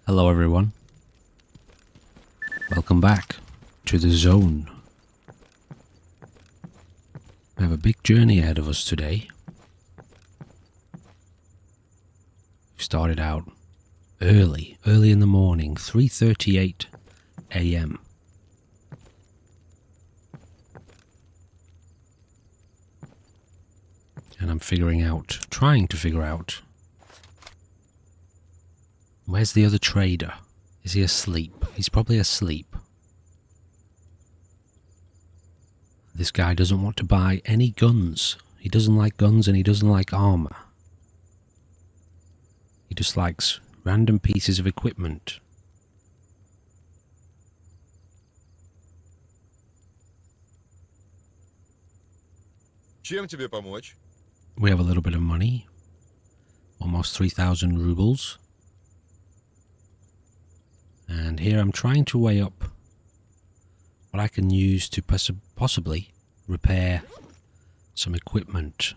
Hello everyone. Welcome back to the zone. We have a big journey ahead of us today. We started out early in the morning, 3:38 a.m. And I'm trying to figure out, where's the other trader? Is he asleep? He's probably asleep. This guy doesn't want to buy any guns. He doesn't like guns and he doesn't like armor. He just likes random pieces of equipment. Чем тебе помочь? We have a little bit of money. Almost 3,000 rubles. And here I'm trying to weigh up what I can use to possibly repair some equipment.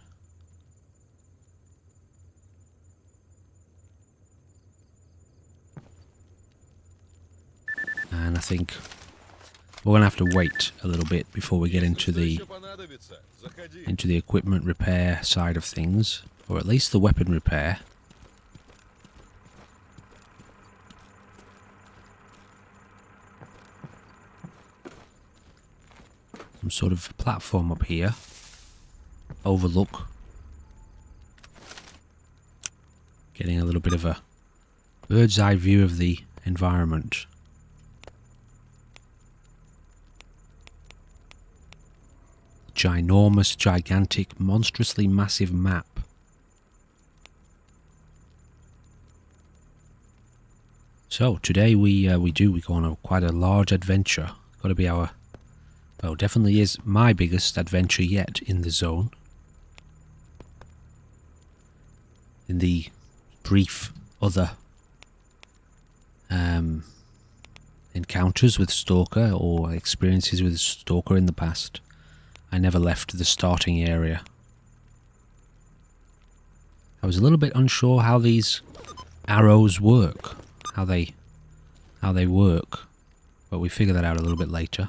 And I think we're going to have to wait a little bit before we get into the equipment repair side of things, or at least the weapon repair. Some sort of platform up here. Overlook. Getting a little bit of a bird's eye view of the environment. Ginormous, gigantic, monstrously massive map. So today we go on quite a large adventure. Got to be definitely is my biggest adventure yet in the zone. In the brief other encounters with Stalker or experiences with Stalker in the past, I never left the starting area. I was a little bit unsure how these arrows work, how they work, but we figure that out a little bit later.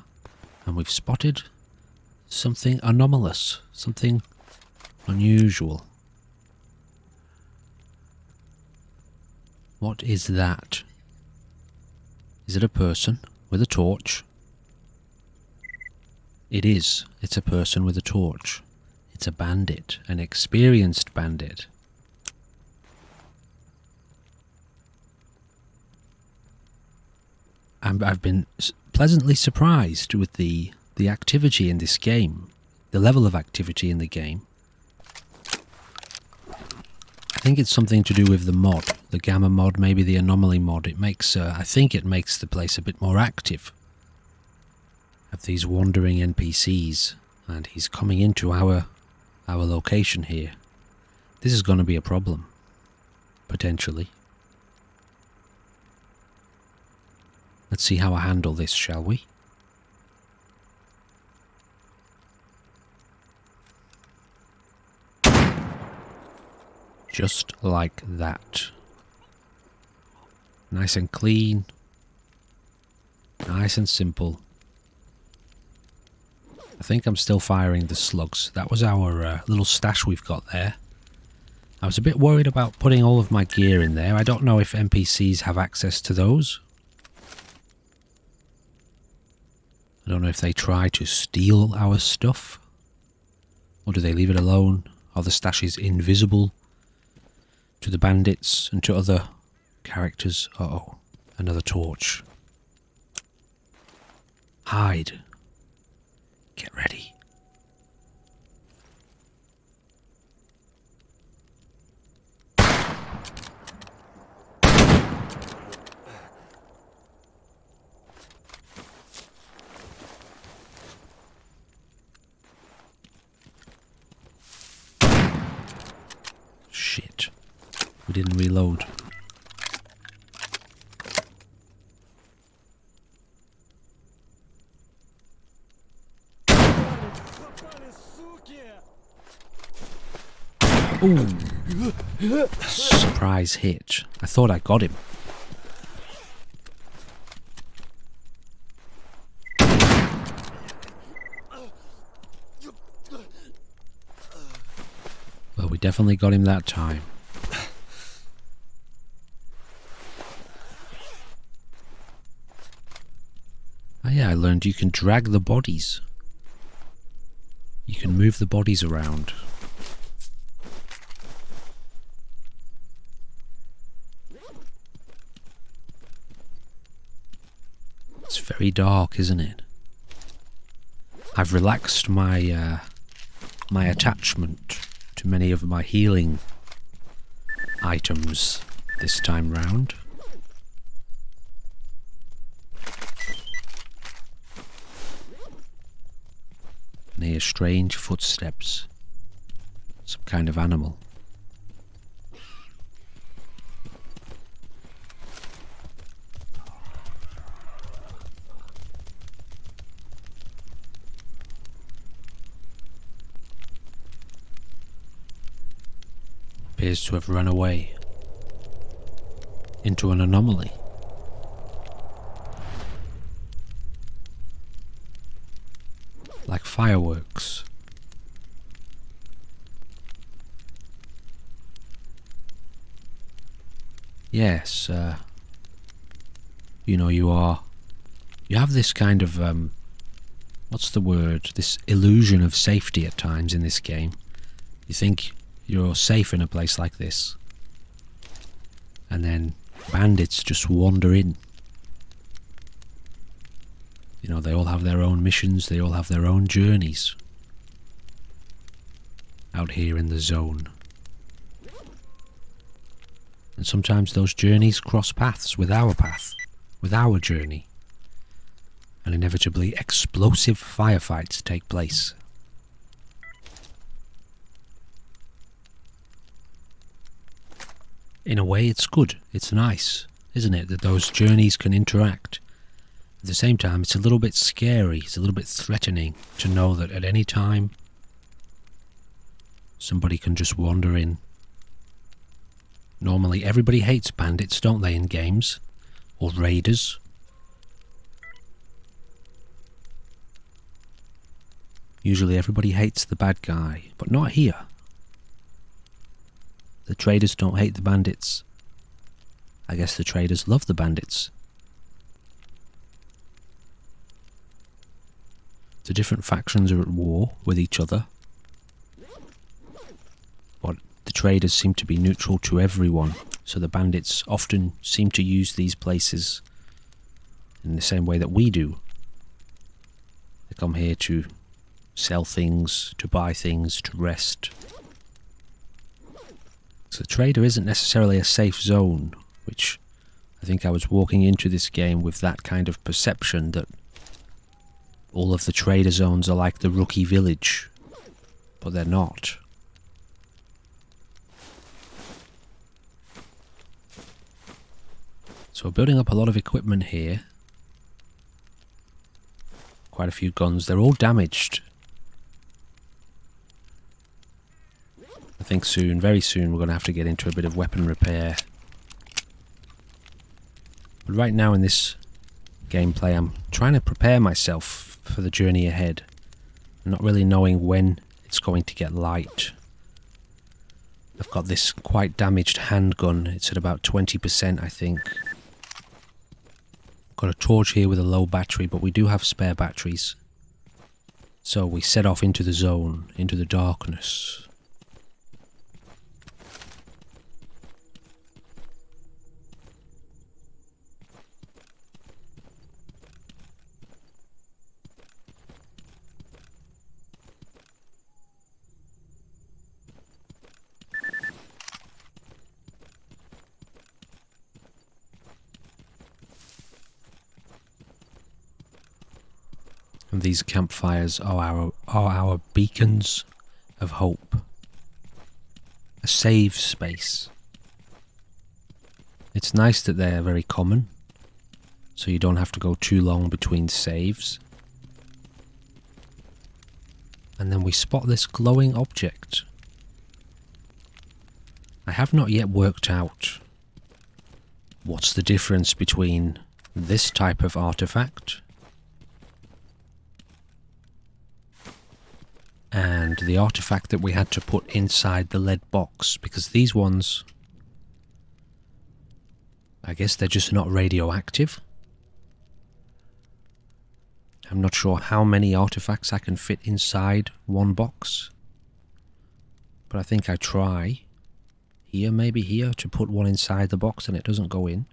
And we've spotted something anomalous, something unusual. What is that? Is it a person with a torch? It is. It's a person with a torch. It's a bandit, an experienced bandit. I've been pleasantly surprised with the activity in this game, the level of activity in the game. I think it's something to do with the mod, the G.A.M.M.A mod, maybe the Anomaly mod. It makes, I think it makes the place a bit more active. Have these wandering NPCs, and he's coming into our location here. This is going to be a problem, potentially. Let's see how I handle this, shall we? Just like that. Nice and clean. Nice and simple. I think I'm still firing the slugs. That was our little stash we've got there. I was a bit worried about putting all of my gear in there. I don't know if NPCs have access to those. I don't know if they try to steal our stuff, or do they leave it alone? Are the stashes invisible to the bandits and to other characters? Uh-oh, another torch. Hide. Get ready. Shit. We didn't reload. Ooh. Surprise hit. I thought I got him. definitely got him that time. Oh yeah, I learned you can drag the bodies. You can move the bodies around. It's very dark, isn't it? I've relaxed my my attachment to many of my healing items this time round. And hear strange footsteps. Some kind of animal. Appears to have run away into an anomaly. Like fireworks. Yes, you know, you have this kind of, what's the word? This illusion of safety at times in this game. You think you're safe in a place like this. And then bandits just wander in. You know, they all have their own missions, they all have their own journeys. Out here in the zone. And sometimes those journeys cross paths with our path, with our journey. And inevitably explosive firefights take place. In a way it's good, it's nice, isn't it, that those journeys can interact. At the same time, it's a little bit scary, it's a little bit threatening to know that at any time somebody can just wander in. Normally everybody hates bandits, don't they, in games? Or raiders. Usually everybody hates the bad guy, but not here. The traders don't hate the bandits. I guess the traders love the bandits. The different factions are at war with each other. But the traders seem to be neutral to everyone, so the bandits often seem to use these places in the same way that we do. They come here to sell things, to buy things, to rest. So the trader isn't necessarily a safe zone, which I think I was walking into this game with that kind of perception that all of the trader zones are like the rookie village, but they're not. So we're building up a lot of equipment here. Quite a few guns. They're all damaged. I think soon, very soon, we're going to have to get into a bit of weapon repair. But right now in this gameplay, I'm trying to prepare myself for the journey ahead. I'm not really knowing when it's going to get light. I've got this quite damaged handgun. It's at about 20%, I think. Got a torch here with a low battery, but we do have spare batteries. So we set off into the zone, into the darkness. And these campfires are our beacons of hope. A save space. It's nice that they're very common, so you don't have to go too long between saves. And then we spot this glowing object. I have not yet worked out what's the difference between this type of artifact and and the artifact that we had to put inside the lead box, because these ones, I guess they're just not radioactive. I'm not sure how many artifacts I can fit inside one box, but I think I try here, maybe here, to put one inside the box and it doesn't go in.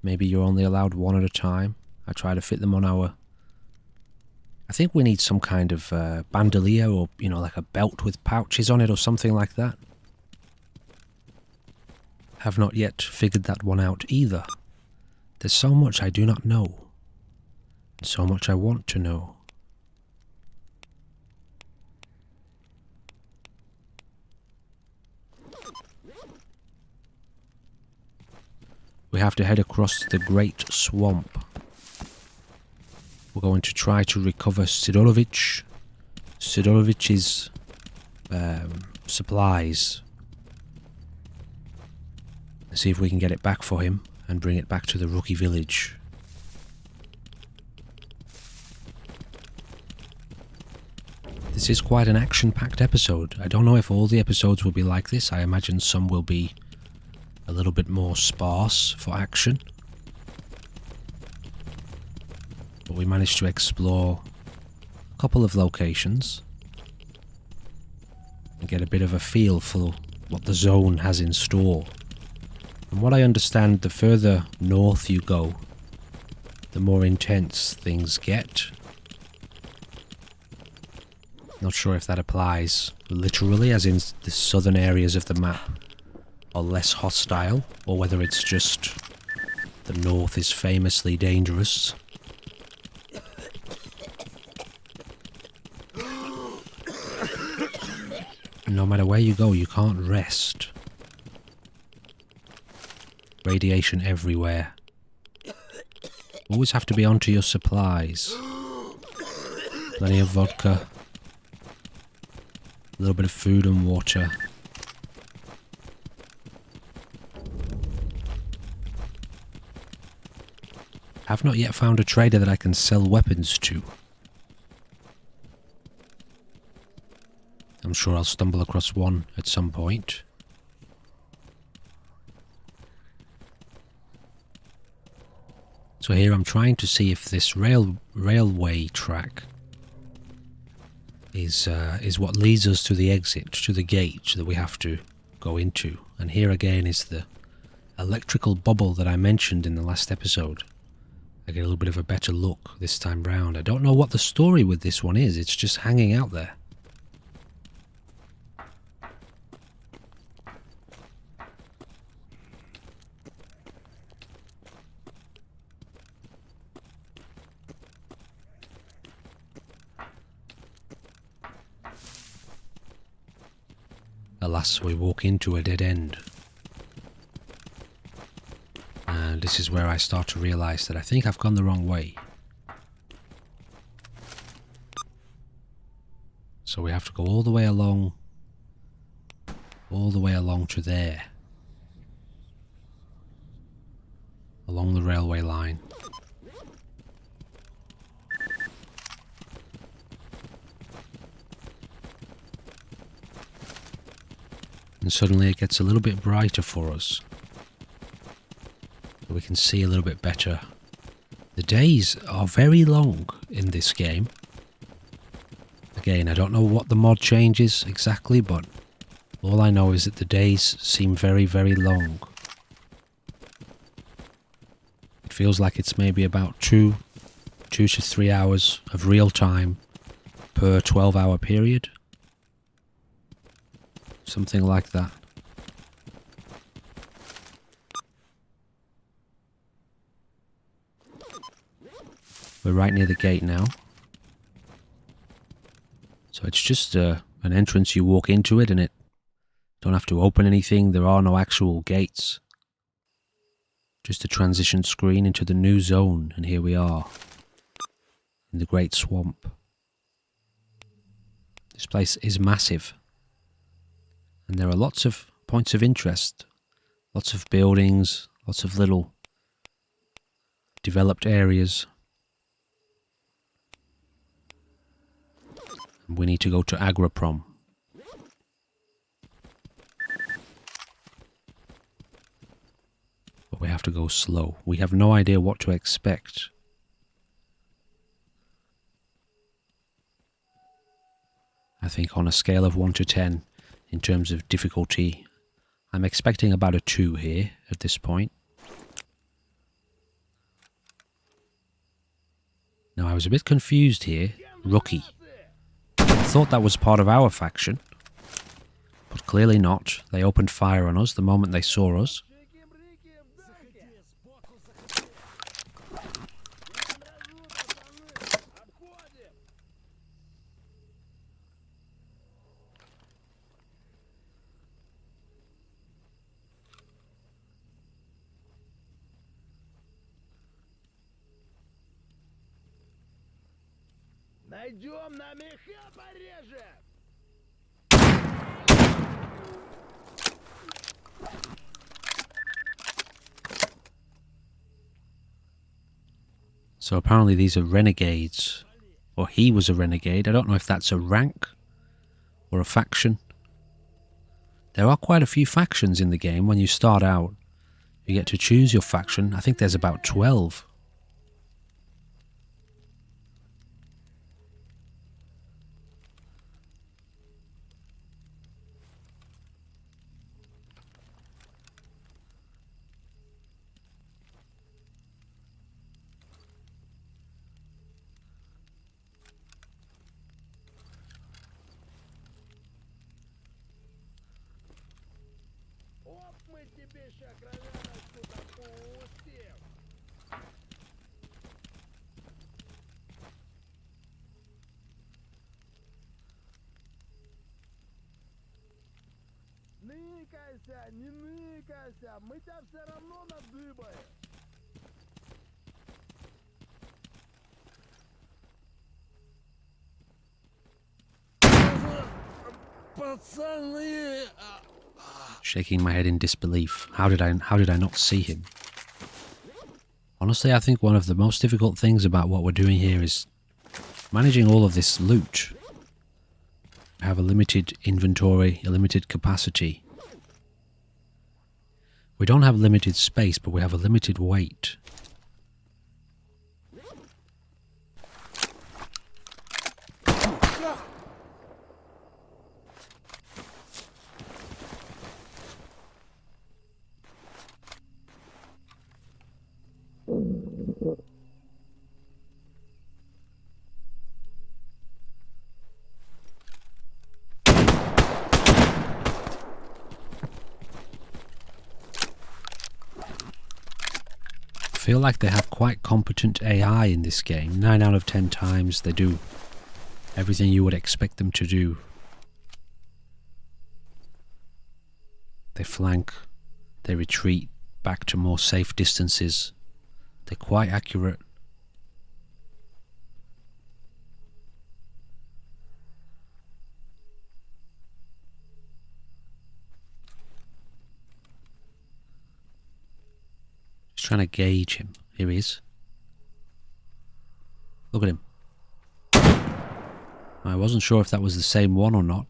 Maybe you're only allowed one at a time. I try to fit them on our... I think we need some kind of bandolier, or, you know, like a belt with pouches on it or something like that. Have not yet figured that one out either. There's so much I do not know. So much I want to know. We have to head across the Great Swamp. We're going to try to recover Sidorovic's supplies. And see if we can get it back for him and bring it back to the rookie village. This is quite an action-packed episode. I don't know if all the episodes will be like this. I imagine some will be a little bit more sparse for action. But we managed to explore a couple of locations and get a bit of a feel for what the zone has in store. From what I understand, the further north you go, the more intense things get. Not sure if that applies literally, as in the southern areas of the map are less hostile, or whether it's just the north is famously dangerous. No matter where you go, you can't rest. Radiation everywhere. Always have to be onto your supplies. Plenty of vodka. A little bit of food and water. I've not yet found a trader that I can sell weapons to. I'm sure I'll stumble across one at some point. So here I'm trying to see if this railway track is what leads us to the exit, to the gate that we have to go into. And here again is the electrical bubble that I mentioned in the last episode. I get a little bit of a better look this time round. I don't know what the story with this one is, it's just hanging out there. Alas, we walk into a dead end. And this is where I start to realise that I think I've gone the wrong way. So we have to go all the way along to there. Along the railway line. And suddenly it gets a little bit brighter for us. We can see a little bit better. The days are very long in this game. Again, I don't know what the mod changes exactly, but all I know is that the days seem very, very long. It feels like it's maybe about 2 to 3 hours of real time per 12-hour period. Something like that. We're right near the gate now. So it's just an entrance, you walk into it and it don't have to open anything, there are no actual gates. Just a transition screen into the new zone, and here we are. In the Great Swamp. This place is massive. And there are lots of points of interest. Lots of buildings, lots of little developed areas. We need to go to Agroprom. But we have to go slow. We have no idea what to expect. I think on a scale of 1 to 10, in terms of difficulty, I'm expecting about a 2 here at this point. Now I was a bit confused here. Rookie. I thought that was part of our faction. But clearly not. They opened fire on us the moment they saw us. Найдем на меха порежем! So apparently these are renegades. Or he was a renegade. I don't know if that's a rank or a faction. There are quite a few factions in the game when you start out. You get to choose your faction. I think there's about 12. Оп, мы тебе ща кровяночку допустим! Ныкайся, не ныкайся, мы тебя все равно надыбаем! Пацаны! Shaking my head in disbelief. How did I not see him? Honestly, I think one of the most difficult things about what we're doing here is managing all of this loot. We have a limited inventory, a limited capacity. We don't have limited space, but we have a limited weight. I feel like they have quite competent AI in this game. 9 out of 10 times they do everything you would expect them to do. They flank, they retreat back to more safe distances. They're quite accurate. Just trying to gauge him. Here he is. Look at him. I wasn't sure if that was the same one or not.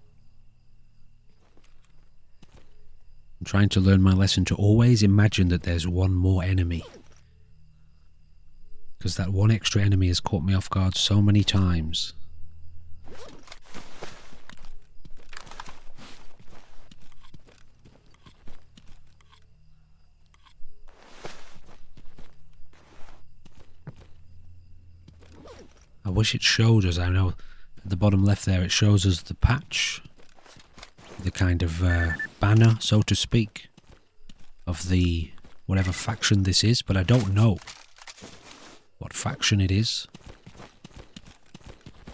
I'm trying to learn my lesson to always imagine that there's one more enemy. Because that one extra enemy has caught me off guard so many times. I wish it showed us, I know at the bottom left there it shows us the patch, the kind of banner, so to speak, of the whatever faction this is, but I don't know what faction it is.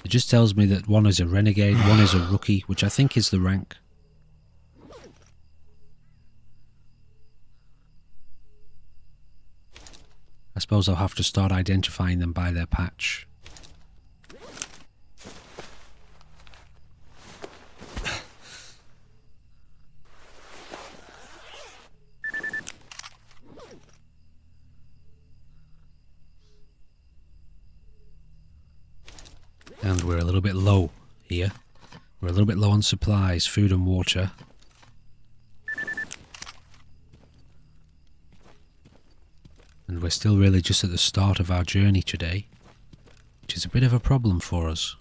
It just tells me that one is a renegade, one is a rookie, which I think is the rank. I suppose I'll have to start identifying them by their patch. And we're a little bit low here. We're a little bit low on supplies, food and water. And we're still really just at the start of our journey today, which is a bit of a problem for us.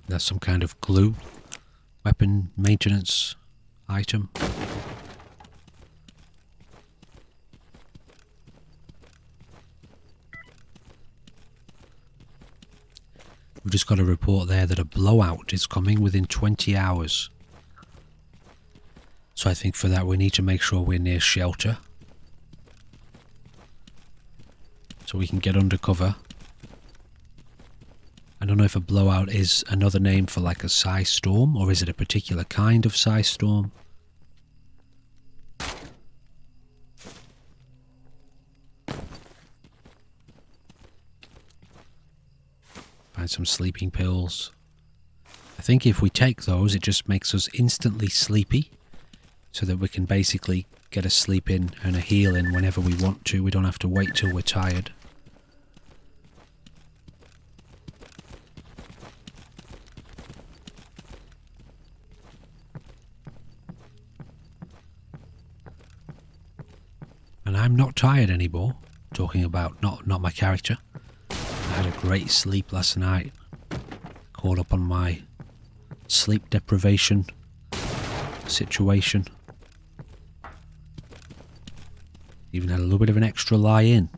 There's some kind of glue, weapon maintenance item. We've just got a report there that a blowout is coming within 20 hours. So I think for that we need to make sure we're near shelter, so we can get under cover. I don't know if a blowout is another name for like a psi storm, or is it a particular kind of psi storm? Find some sleeping pills. I think if we take those, it just makes us instantly sleepy, so that we can basically get a sleep in and a heal in whenever we want to. We don't have to wait till we're tired. And I'm not tired anymore. Talking about not my character. I had a great sleep last night. Caught up on my sleep deprivation situation. Even had a little bit of an extra lie in.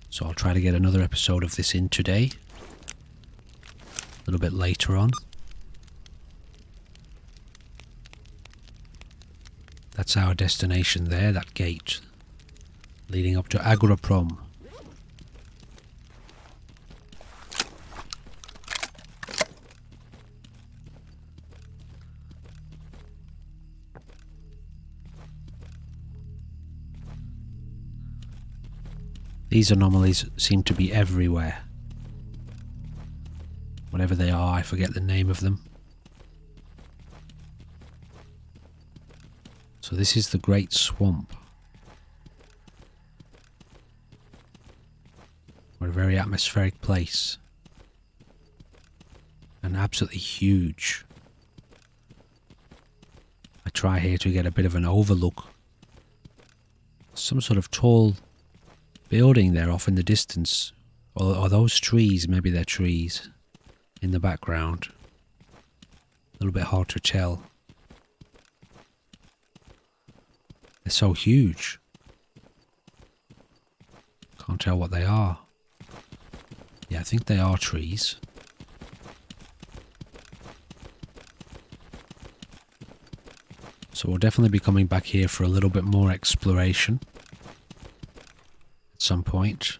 So I'll try to get another episode of this in today. A little bit later on. That's our destination there, that gate. Leading up to Agroprom. These anomalies seem to be everywhere. Whatever they are, I forget the name of them. So this is the Great Swamp. We're a very atmospheric place. And absolutely huge. I try here to get a bit of an overlook. Some sort of tall building there off in the distance. Or are those trees? Maybe they're trees in the background. A little bit hard to tell. They're so huge. Can't tell what they are. Yeah, I think they are trees. So we'll definitely be coming back here for a little bit more exploration at some point.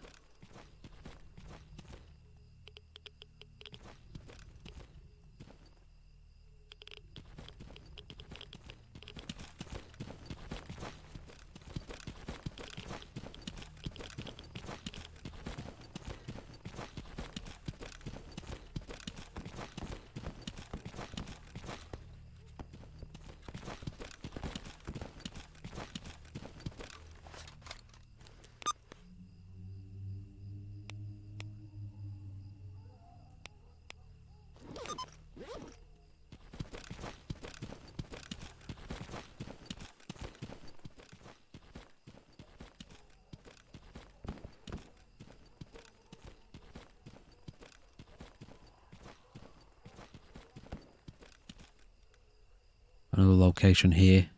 Another location here.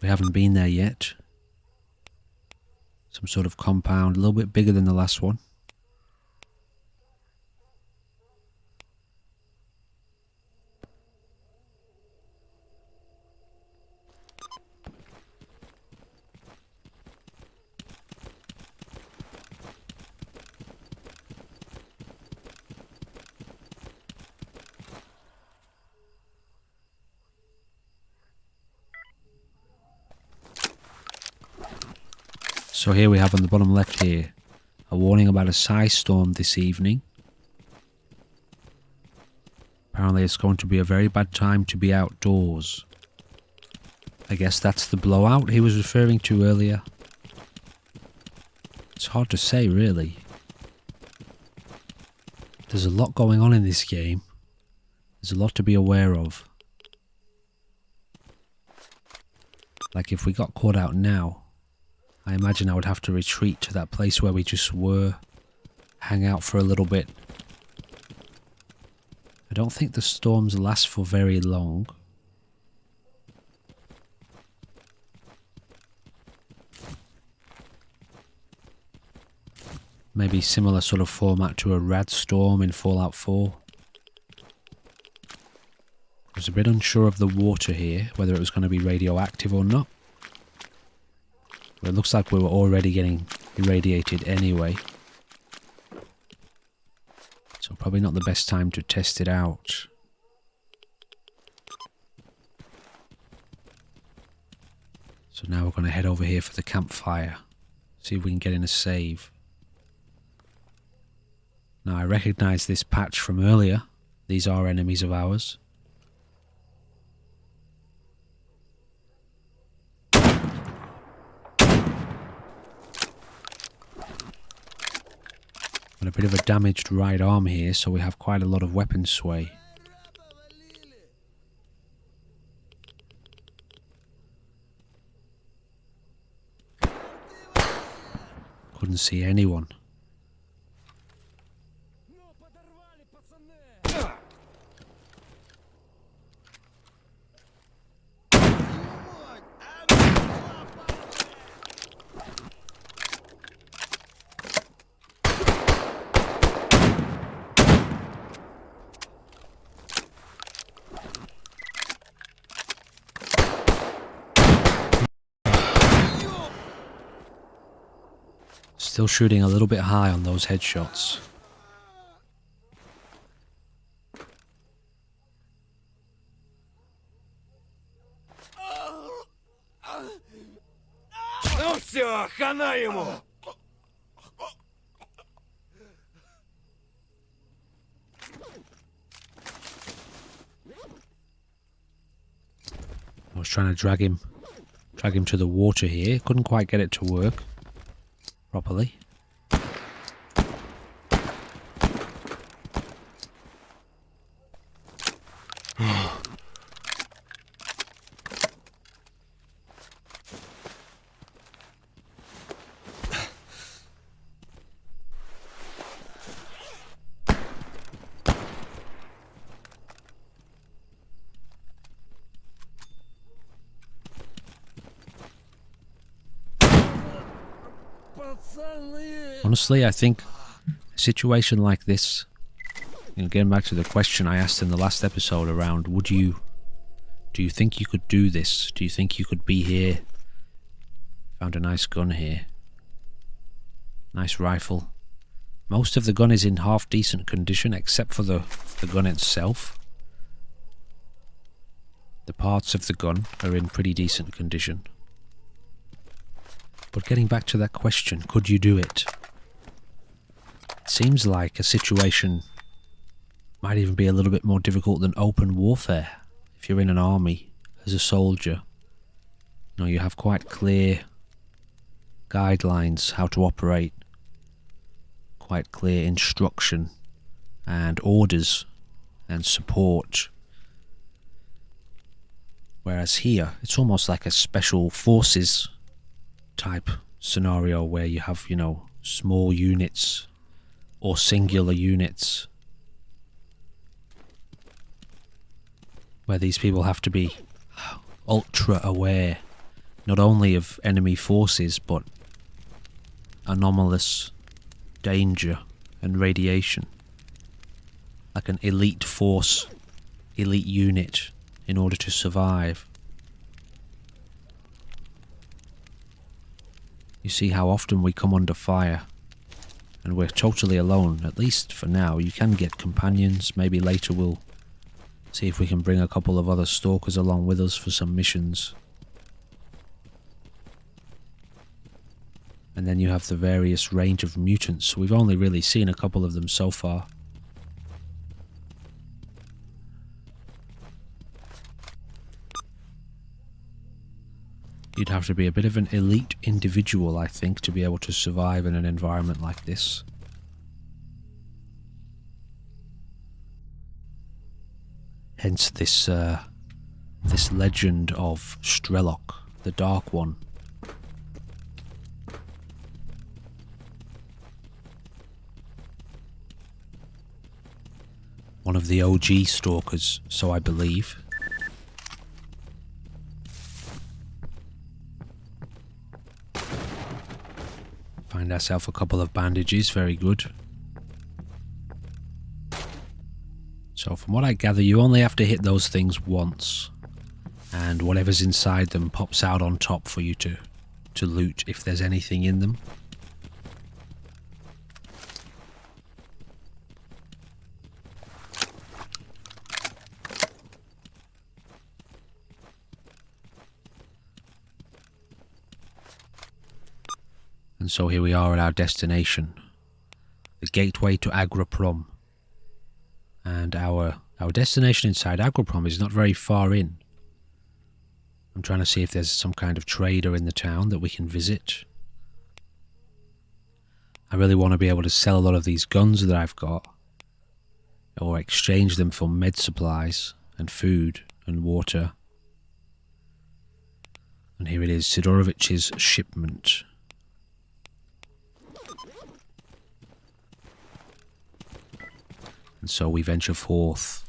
We haven't been there yet. Some sort of compound, a little bit bigger than the last one. So here we have on the bottom left here, a warning about a psi storm this evening. Apparently it's going to be a very bad time to be outdoors. I guess that's the blowout he was referring to earlier. It's hard to say, really. There's a lot going on in this game. There's a lot to be aware of. Like if we got caught out now, I imagine I would have to retreat to that place where we just were, hang out for a little bit. I don't think the storms last for very long. Maybe similar sort of format to a rad storm in Fallout 4. I was a bit unsure of the water here, whether it was going to be radioactive or not. But it looks like we were already getting irradiated anyway. So probably not the best time to test it out. So now we're going to head over here for the campfire. See if we can get in a save. Now I recognise this patch from earlier. These are enemies of ours. Got a bit of a damaged right arm here, so we have quite a lot of weapon sway. Couldn't see anyone. Still shooting a little bit high on those headshots. Ну все, хана ему! I was trying to drag him to the water here. Couldn't quite get it to work properly. Honestly, I think a situation like this, getting back to the question I asked in the last episode around, do you think you could do this? Do you think you could be here? Found a nice gun here. Nice rifle. Most of the gun is in half decent condition, except for the gun itself. The parts of the gun are in pretty decent condition. But getting back to that question, could you do it? It seems like a situation might even be a little bit more difficult than open warfare. If you're in an army as a soldier, you have quite clear guidelines how to operate, quite clear instruction and orders and support. Whereas here, it's almost like a special forces type scenario where you have, small units or singular units where these people have to be ultra aware not only of enemy forces but anomalous danger and radiation, like an elite force, elite unit in order to survive. You see how often we come under fire, and we're totally alone, at least for now. You can get companions, maybe later we'll see if we can bring a couple of other stalkers along with us for some missions. And then you have the various range of mutants. We've only really seen a couple of them so far. You'd have to be a bit of an elite individual, I think, to be able to survive in an environment like this. Hence this this legend of S.T.A.L.K.E.R, the Dark One. One of the OG stalkers, so I believe. Find ourselves a couple of bandages, very good. So from what I gather, you only have to hit those things once, and whatever's inside them pops out on top for you to loot if there's anything in them. And so here we are at our destination, the gateway to Agraprom. And our destination inside Agraprom is not very far in. I'm trying to see if there's some kind of trader in the town that we can visit. I really want to be able to sell a lot of these guns that I've got, or exchange them for med supplies and food and water. And here it is, Sidorovich's shipment. And so we venture forth.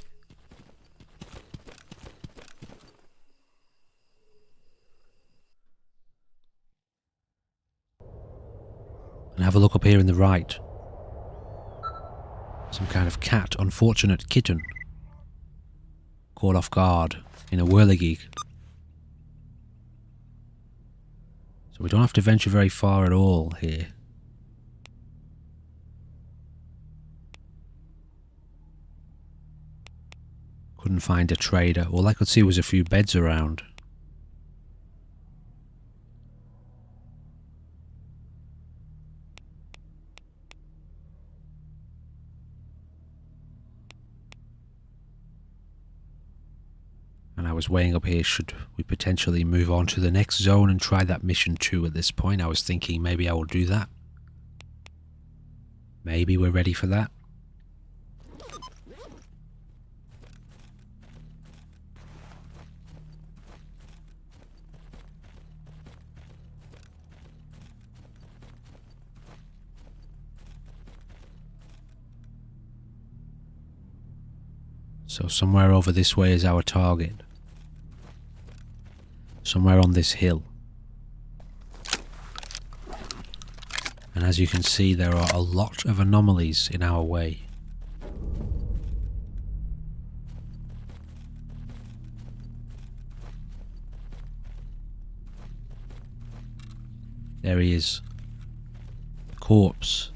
And have a look up here in the right. Some kind of cat, unfortunate kitten. Caught off guard in a whirligig. So we don't have to venture very far at all here. Couldn't find a trader. All I could see was a few beds around. And I was weighing up here, should we potentially move on to the next zone and try that mission 2 at this point? I was thinking maybe I will do that. Maybe we're ready for that. So somewhere over this way is our target. Somewhere on this hill. And as you can see, there are a lot of anomalies in our way. There he is. The corpse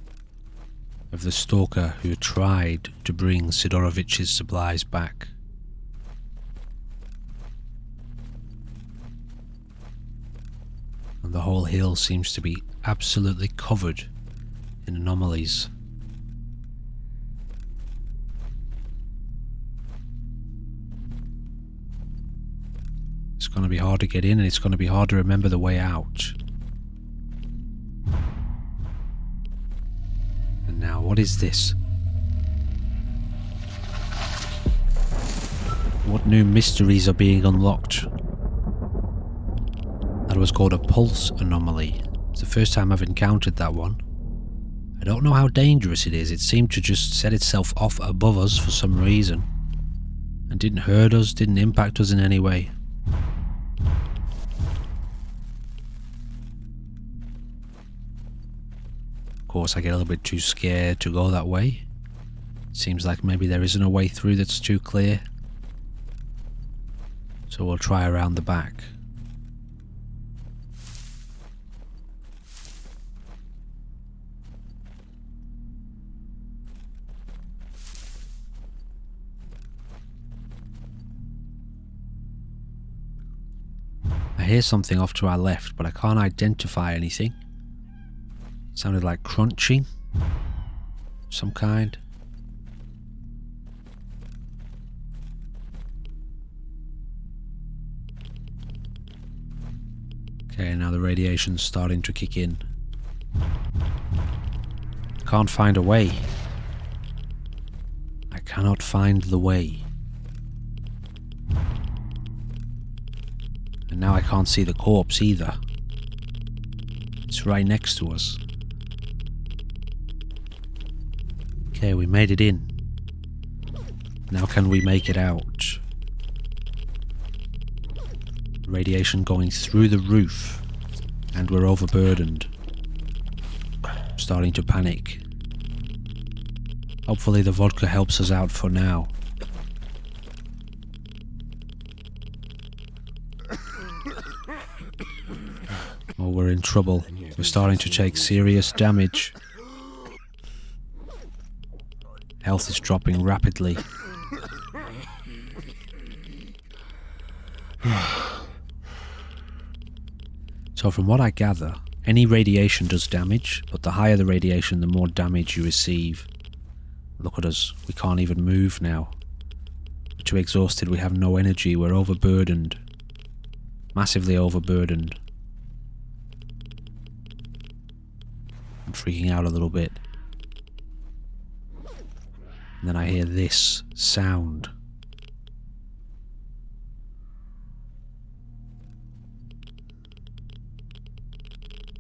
of the stalker who tried to bring Sidorovich's supplies back. And the whole hill seems to be absolutely covered in anomalies. It's going to be hard to get in, and it's going to be hard to remember the way out. And now, what is this? What new mysteries are being unlocked? That was called a pulse anomaly. It's the first time I've encountered that one. I don't know how dangerous it is. It seemed to just set itself off above us for some reason. And didn't hurt us, didn't impact us in any way. Of course, I get a little bit too scared to go that way. It seems like maybe there isn't a way through that's too clear. So we'll try around the back. I hear something off to our left, but I can't identify anything. It sounded like crunching. Some kind. Okay, now the radiation's starting to kick in. Can't find a way. I cannot find the way. And now I can't see the corpse either. It's right next to us. Okay, we made it in. Now can we make it out? Radiation going through the roof. And we're overburdened. Starting to panic. Hopefully the vodka helps us out for now. Oh, we're in trouble. We're starting to take serious damage. Health is dropping rapidly. So from what I gather, any radiation does damage, but the higher the radiation, the more damage you receive. Look at us, we can't even move now. We're too exhausted, we have no energy, we're overburdened. Massively overburdened. I'm freaking out a little bit. And then I hear this sound.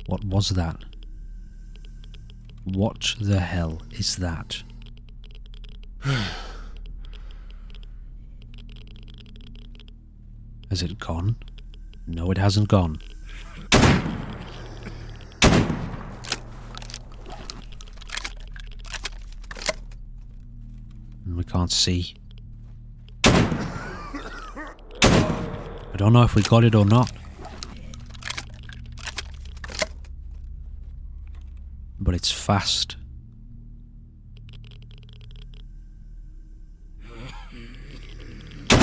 What was that? What the hell is that? Has it gone? No, it hasn't gone. And we can't see. I don't know if we got it or not. But it's fast. I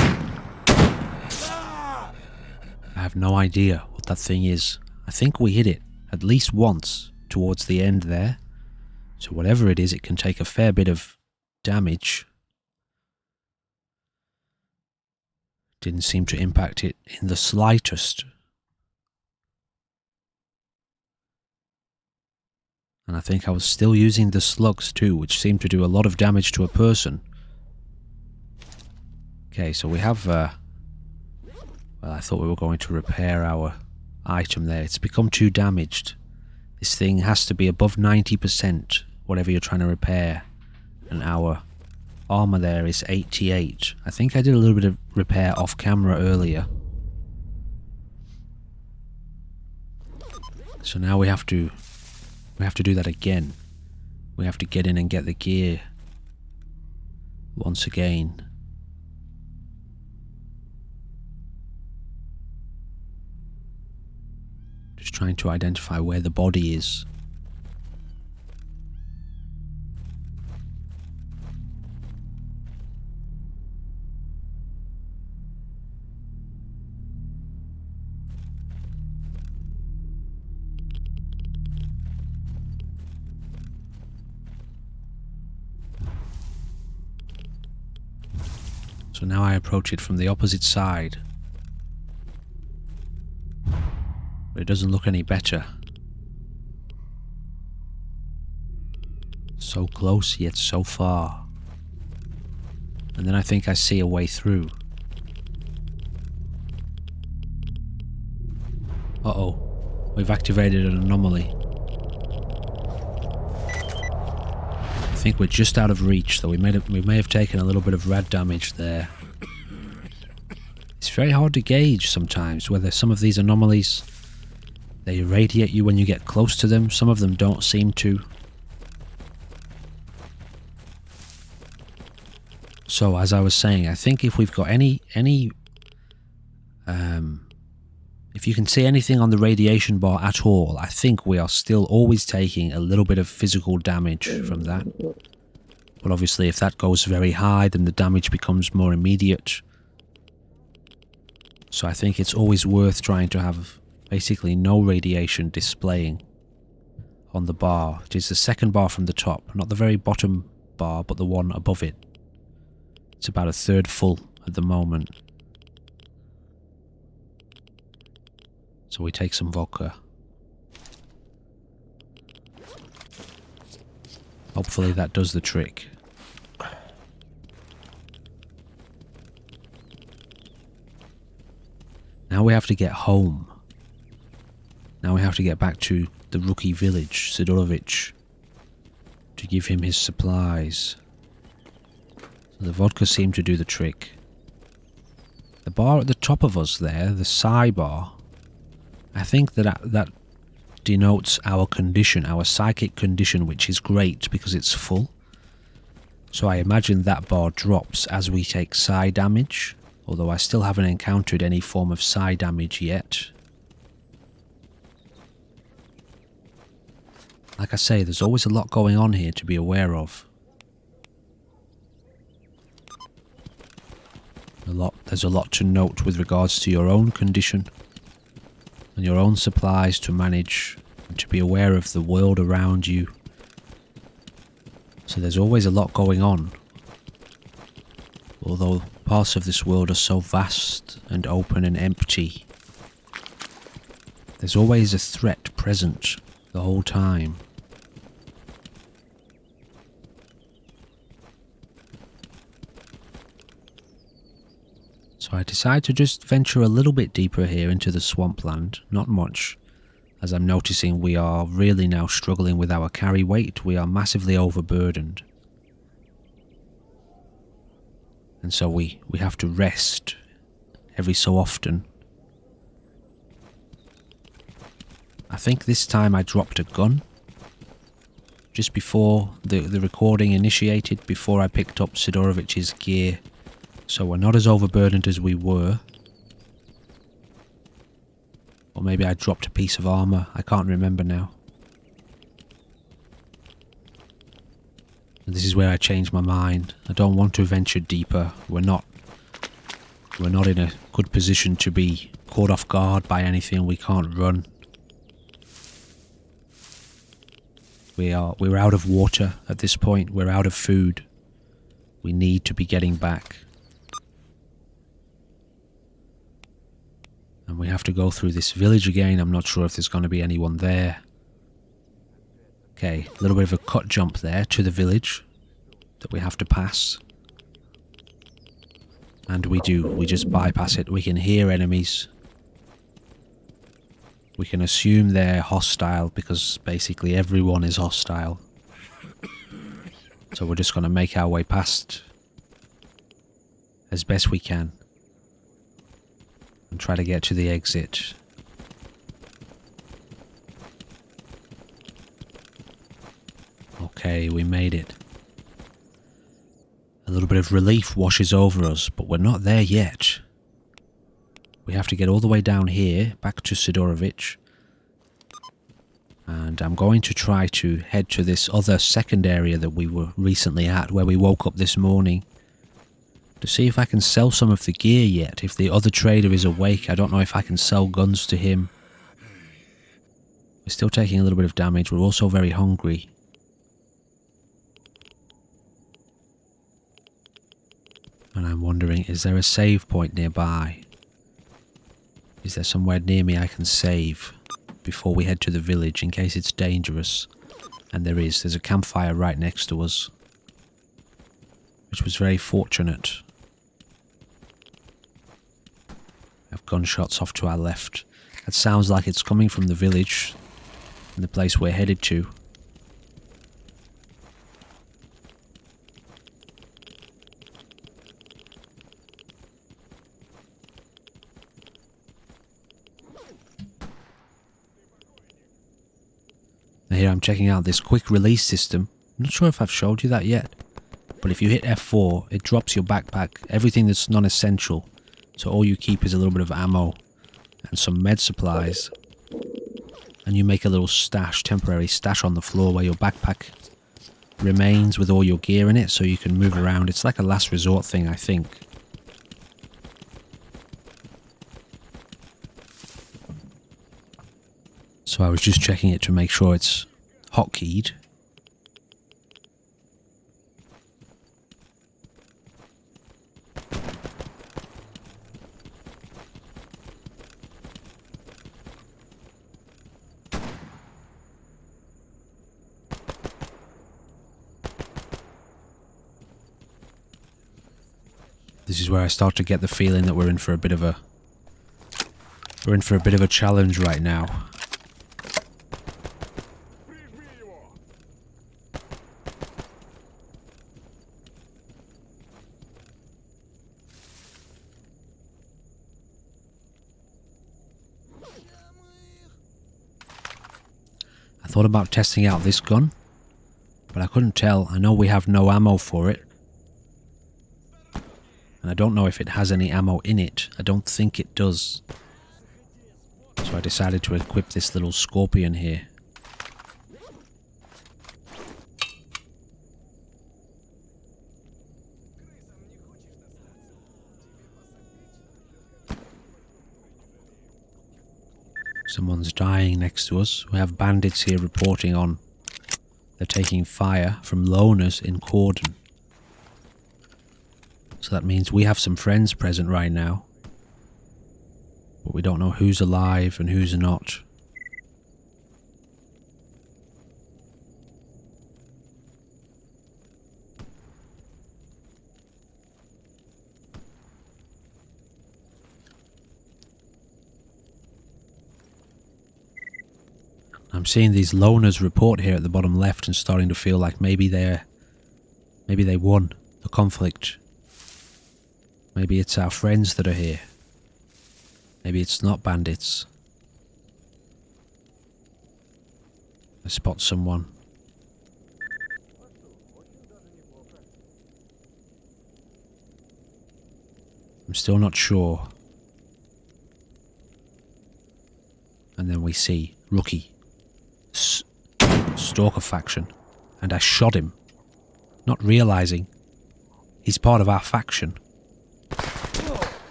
have no idea what that thing is. I think we hit it at least once towards the end there. So whatever it is, it can take a fair bit of damage. Didn't seem to impact it in the slightest. And I think I was still using the slugs too, which seemed to do a lot of damage to a person. Okay, so we have... well, I thought we were going to repair our item there. It's become too damaged. This thing has to be above 90%, whatever you're trying to repair. And our armor there is 88. I think I did a little bit of repair off camera earlier. So now we have to do that again. We have to get in and get the gear once again. Just trying to identify where the body is. So now I approach it from the opposite side. But it doesn't look any better. So close yet so far. And then I think I see a way through. Uh-oh. We've activated an anomaly. I think we're just out of reach, though we may have taken a little bit of rad damage there. It's very hard to gauge sometimes whether some of these anomalies, they irradiate you when you get close to them. Some of them don't seem to. So as I was saying, I think if we've got if you can see anything on the radiation bar at all, I think we are still always taking a little bit of physical damage from that. But obviously if that goes very high, then the damage becomes more immediate. So I think it's always worth trying to have basically no radiation displaying on the bar. It is the second bar from the top, not the very bottom bar, but the one above it. It's about a third full at the moment. So we take some vodka. Hopefully that does the trick. Now we have to get home. Now we have to get back to the rookie village, Sidorovich, to give him his supplies. So the vodka seemed to do the trick. The bar at the top of us there, the psi bar, I think that denotes our condition, our psychic condition, which is great because it's full. So I imagine that bar drops as we take psi damage, although I still haven't encountered any form of psi damage yet. Like I say, there's always a lot going on here to be aware of. There's a lot to note with regards to your own condition and your own supplies to manage and to be aware of the world around you. So there's always a lot going on. Although parts of this world are so vast and open and empty, there's always a threat present the whole time. So I decide to just venture a little bit deeper here into the swampland, not much, as I'm noticing we are really now struggling with our carry weight. We are massively overburdened. And so we have to rest every so often. I think this time I dropped a gun just before the recording initiated, before I picked up Sidorovich's gear. So we're not as overburdened as we were. Or maybe I dropped a piece of armor. I can't remember now. And this is where I changed my mind. I don't want to venture deeper. We're not in a good position to be caught off guard by anything. We can't run. We're out of water at this point. We're out of food. We need to be getting back. And we have to go through this village again. I'm not sure if there's going to be anyone there. Okay, a little bit of a cut jump there to the village that we have to pass. And we do. We just bypass it. We can hear enemies. We can assume they're hostile because basically everyone is hostile. So we're just going to make our way past as best we can. And try to get to the exit. Okay, we made it. A little bit of relief washes over us, but we're not there yet. We have to get all the way down here, back to Sidorovich. And I'm going to try to head to this other second area that we were recently at, where we woke up this morning. To see if I can sell some of the gear yet. If the other trader is awake, I don't know if I can sell guns to him. We're still taking a little bit of damage. We're also very hungry. And I'm wondering, is there a save point nearby? Is there somewhere near me I can save before we head to the village in case it's dangerous? And there is. There's a campfire right next to us, which was very fortunate. I have gunshots off to our left. That sounds like it's coming from the village and the place we're headed to. Now here I'm checking out this quick release system. I'm not sure if I've showed you that yet, but if you hit F4, it drops your backpack, everything that's non-essential. So all you keep is a little bit of ammo and some med supplies. And you make a little stash, temporary stash on the floor where your backpack remains with all your gear in it so you can move around. It's like a last resort thing, I think. So I was just checking it to make sure it's hotkeyed. This is where I start to get the feeling that we're in for a bit of a challenge right now. I thought about testing out this gun, but I couldn't tell. I know we have no ammo for it. And I don't know if it has any ammo in it. I don't think it does. So I decided to equip this little scorpion here. Someone's dying next to us. We have bandits here reporting on. They're taking fire from loners in Cordon. So that means we have some friends present right now. But we don't know who's alive and who's not. I'm seeing these loners report here at the bottom left and starting to feel like maybe they won the conflict. Maybe it's our friends that are here. Maybe it's not bandits. I spot someone. I'm still not sure. And then we see Rookie. Stalker faction. And I shot him. Not realizing he's part of our faction.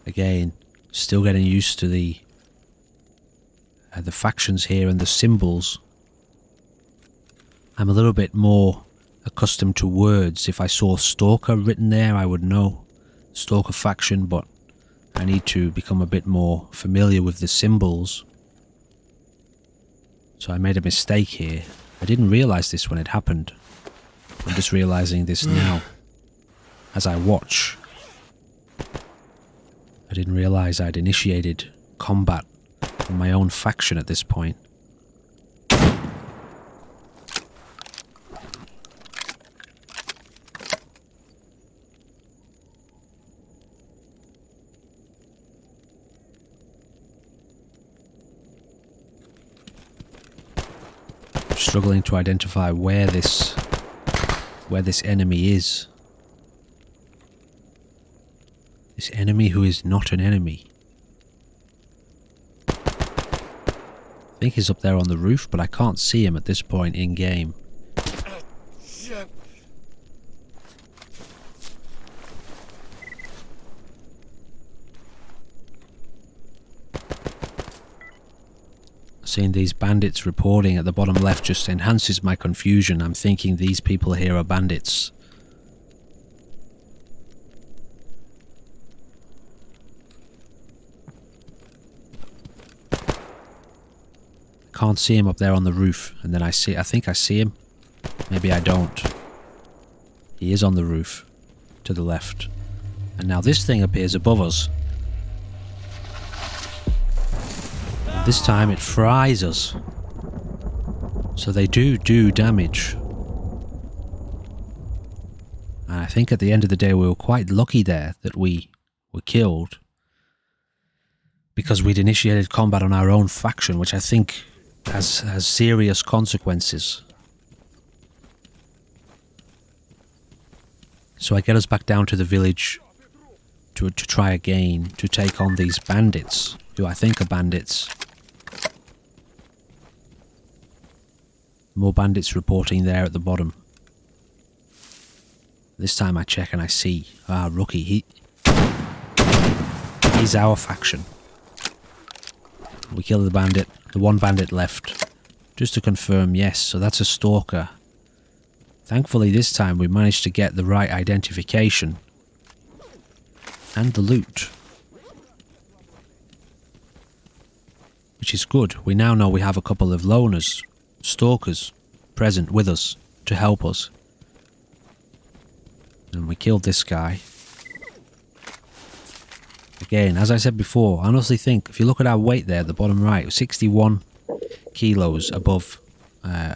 Again, still getting used to the factions here and the symbols. I'm a little bit more accustomed to words. If I saw Stalker written there, I would know Stalker faction, but I need to become a bit more familiar with the symbols. So I made a mistake here. I didn't realize this when it happened. I'm just realizing this now as I watch. I didn't realize I'd initiated combat in my own faction at this point. Struggling to identify where this enemy is. This enemy who is not an enemy. I think he's up there on the roof, but I can't see him at this point in game. Seeing these bandits reporting at the bottom left just enhances my confusion. I'm thinking these people here are bandits. Can't see him up there on the roof, and then I think I see him. Maybe I don't. He is on the roof to the left. And now this thing appears above us. This time it fries us. So they do damage. And I think at the end of the day we were quite lucky there that we were killed. Because we'd initiated combat on our own faction, which I think has serious consequences. So I get us back down to the village to try again to take on these bandits, who I think are bandits. More bandits reporting there at the bottom. This time I check and I see, Rookie, he's our faction. We kill the bandit, the one bandit left. Just to confirm, yes, so that's a Stalker. Thankfully this time we managed to get the right identification. And the loot. Which is good. We now know we have a couple of loners, Stalkers, present with us to help us. And we killed this guy. Again, as I said before, I honestly think, if you look at our weight there at the bottom right, 61 kilos above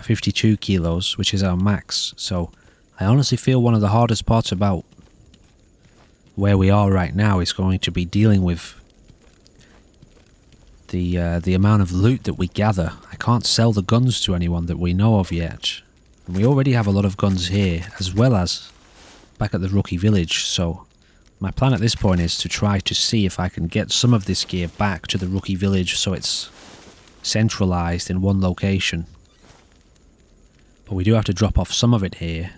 52 kilos, which is our max. So I honestly feel one of the hardest parts about where we are right now is going to be dealing with the amount of loot that we gather. I can't sell the guns to anyone that we know of yet. And we already have a lot of guns here, as well as back at the rookie village, so my plan at this point is to try to see if I can get some of this gear back to the rookie village so it's centralized in one location. But we do have to drop off some of it here.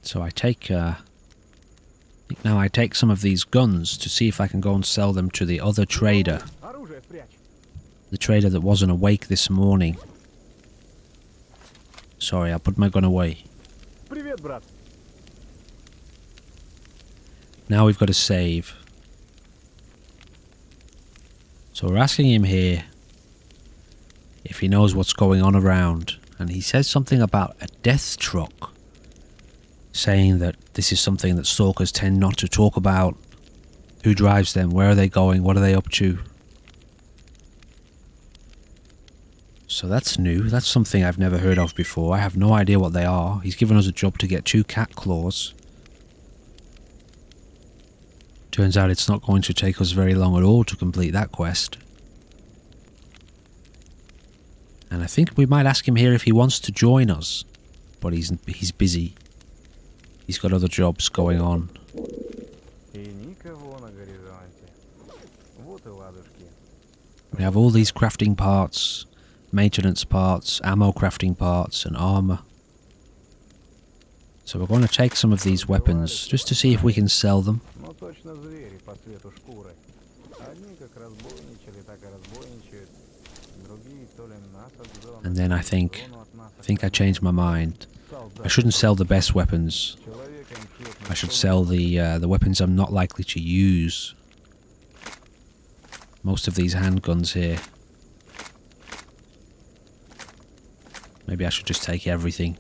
So I take now I take some of these guns to see if I can go and sell them to the other trader. The trader that wasn't awake this morning. Sorry, I put my gun away. Привет, брат. Now we've got to save. So we're asking him here if he knows what's going on around. And he says something about a death truck. Saying that this is something that stalkers tend not to talk about. Who drives them? Where are they going? What are they up to? So that's new. That's something I've never heard of before. I have no idea what they are. He's given us a job to get 2 cat claws. Turns out it's not going to take us very long at all to complete that quest. And I think we might ask him here if he wants to join us. But he's busy. He's got other jobs going on. We have all these crafting parts, maintenance parts, ammo crafting parts, and armor. So we're going to take some of these weapons just to see if we can sell them. And then I think I changed my mind. I shouldn't sell the best weapons. I should sell the weapons I'm not likely to use. Most of these handguns here. Maybe I should just take everything.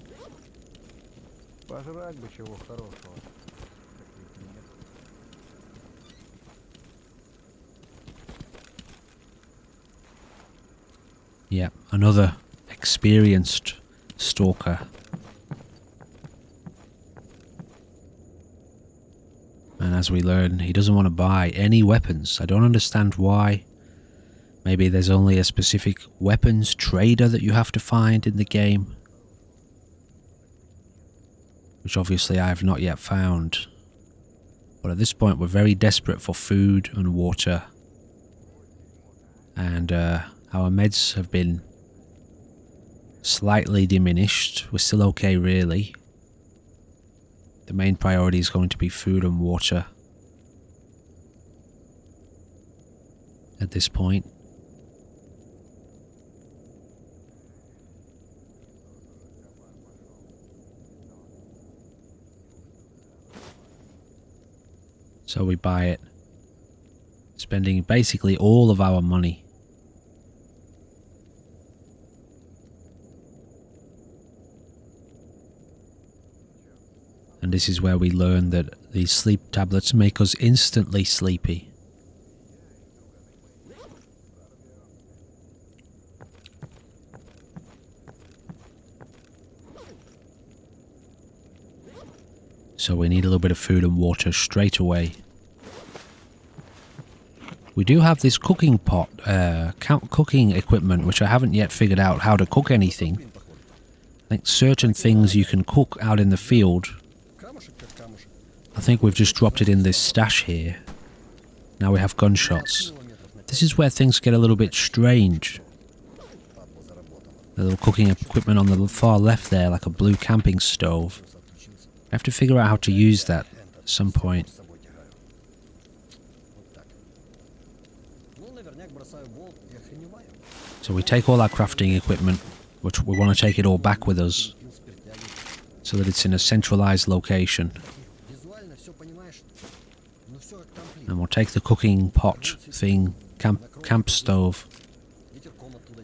Yeah, another experienced stalker. And as we learn, he doesn't want to buy any weapons. I don't understand why. Maybe there's only a specific weapons trader that you have to find in the game. Which obviously I have not yet found. But at this point we're very desperate for food and water. And our meds have been slightly diminished. We're still okay really. The main priority is going to be food and water at this point. So we buy it, spending basically all of our money. And this is where we learn that these sleep tablets make us instantly sleepy. So we need a little bit of food and water straight away. We do have this cooking pot, cooking equipment, which I haven't yet figured out how to cook anything. I think certain things you can cook out in the field. I think we've just dropped it in this stash here. Now we have gunshots. This is where things get a little bit strange. The little cooking equipment on the far left there, like a blue camping stove. I have to figure out how to use that at some point. So we take all our crafting equipment, which we want to take it all back with us, so that it's in a centralized location. And we'll take the cooking pot thing, camp stove,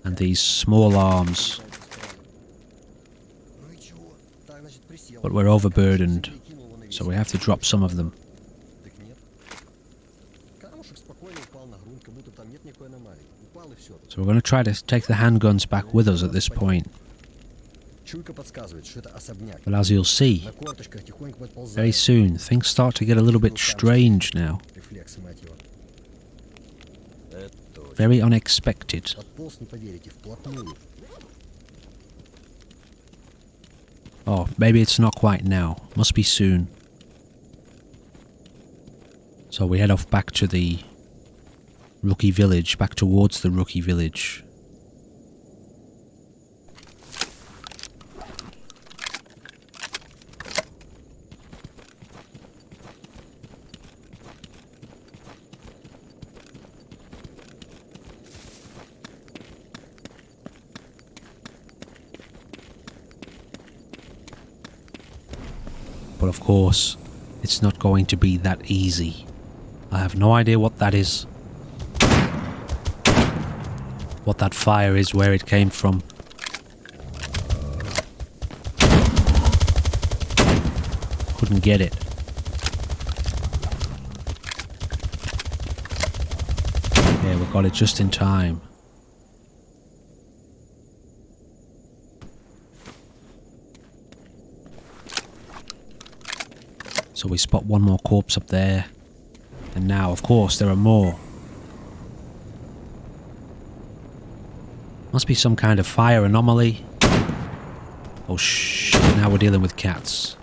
And these small arms. But we're overburdened, so we have to drop some of them. So we're going to try to take the handguns back with us at this point. But as you'll see, very soon, things start to get a little bit strange now. Very unexpected. Oh, maybe it's not quite now. Must be soon. So we head off back to the Rookie Village, back towards the Rookie Village. But of course, it's not going to be that easy. I have no idea what that is. What that fire is, where it came from. Couldn't get it. Yeah, we got it just in time. So we spot one more corpse up there. And now, of course, there are more. Must be some kind of fire anomaly. Oh shit, now we're dealing with cats.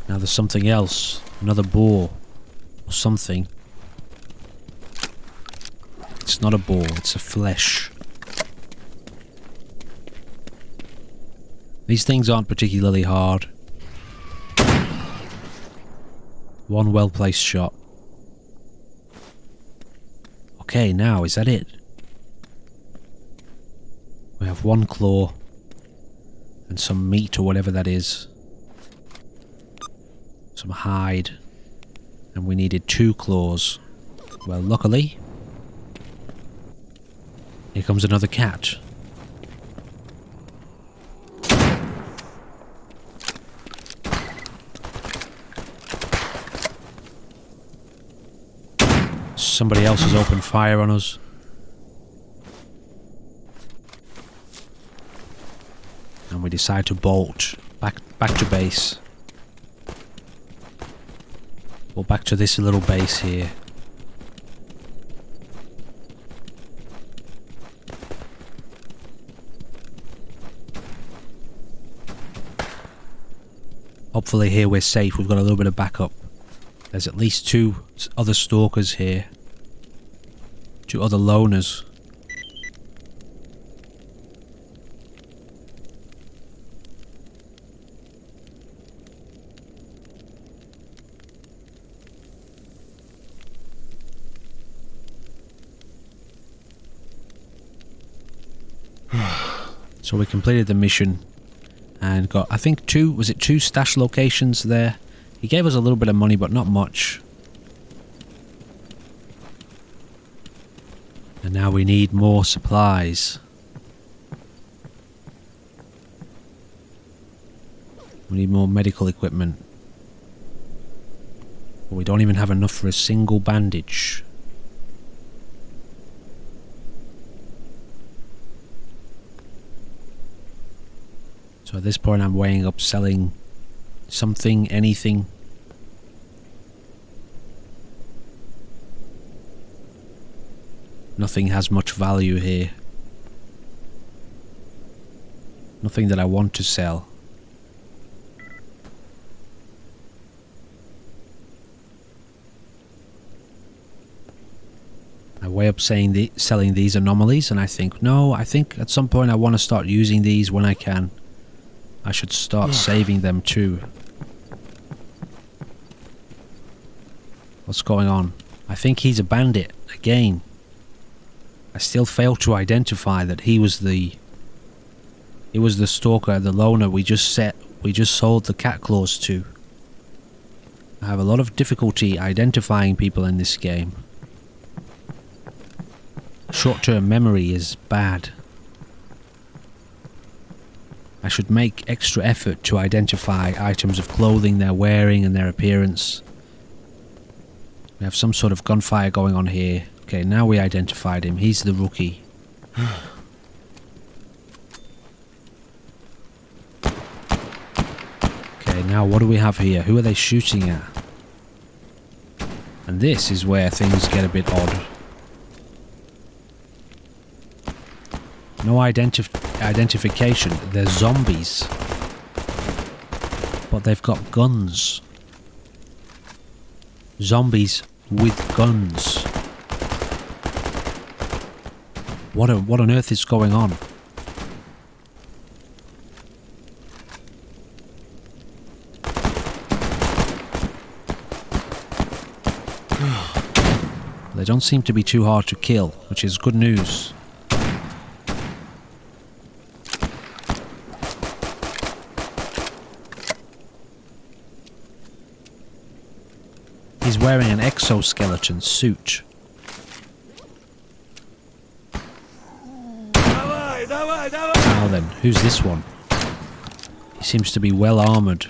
Now there's something else. Another boar. Or something. It's not a boar, it's a flesh. These things aren't particularly hard. One well-placed shot. Okay, now, is that it? We have one claw. And some meat or whatever that is. Some hide. And we needed 2 claws. Well, luckily... Here comes another cat. Somebody else has opened fire on us. And we decide to bolt back to base. Or back to this little base here. Hopefully here we're safe, we've got a little bit of backup. There's at least 2 other stalkers here. 2 other loners. So we completed the mission. And got, I think 2 stash locations there? He gave us a little bit of money, but not much. And now we need more supplies. We need more medical equipment. But we don't even have enough for a single bandage. So at this point I'm weighing up selling something, anything. Nothing has much value here. Nothing that I want to sell. I weigh up selling these anomalies and I think, no, I think at some point I want to start using these when I can. I should start saving them too. What's going on? I think he's a bandit, again. I still fail to identify that he was the It was the Stalker, the loner we just sold the cat claws to. I have a lot of difficulty identifying people in this game. Short-term memory is bad. I should make extra effort to identify items of clothing they're wearing and their appearance. We have some sort of gunfire going on here. Okay, now we identified him. He's the rookie. Okay, now what do we have here? Who are they shooting at? And this is where things get a bit odd. No identification. They're zombies. But they've got guns. Zombies with guns. What on earth is going on? They don't seem to be too hard to kill, which is good news. He's wearing an exoskeleton suit. Now then, who's this one? He seems to be well armoured.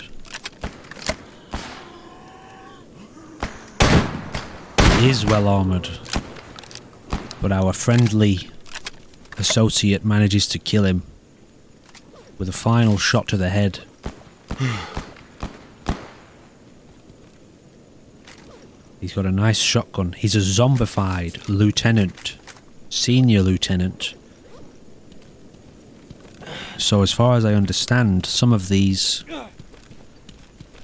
He is well armoured. But our friendly associate manages to kill him with a final shot to the head. He's got a nice shotgun. He's a zombified lieutenant. Senior lieutenant. So as far as I understand, some of these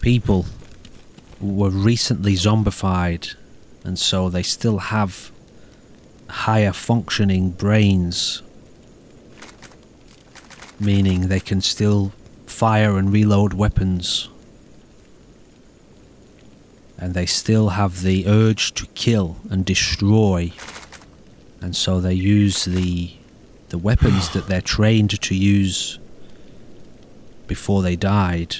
people were recently zombified, and so they still have higher functioning brains, meaning they can still fire and reload weapons, and they still have the urge to kill and destroy, and so they use the weapons that they're trained to use before they died.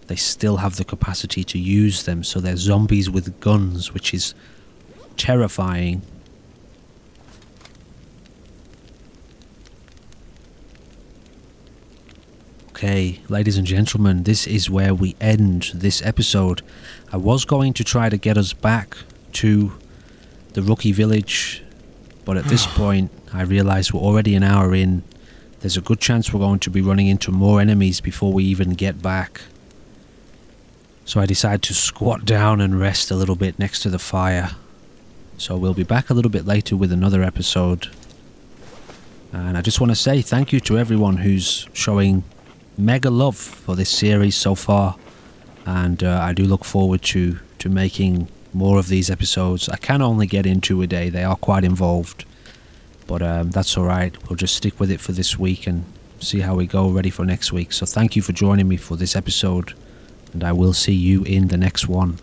They still have the capacity to use them, so they're zombies with guns, which is terrifying. Okay, ladies and gentlemen, this is where we end this episode. I was going to try to get us back to the rookie village, but at this point I realise we're already an hour in. There's a good chance we're going to be running into more enemies before we even get back. So I decided to squat down and rest a little bit next to the fire. So we'll be back a little bit later with another episode. And I just want to say thank you to everyone who's showing mega love for this series so far. And I do look forward to making more of these episodes. I can only get in 2 a day. They are quite involved. But that's alright. We'll just stick with it for this week and see how we go, ready for next week. So thank you for joining me for this episode. And I will see you in the next one.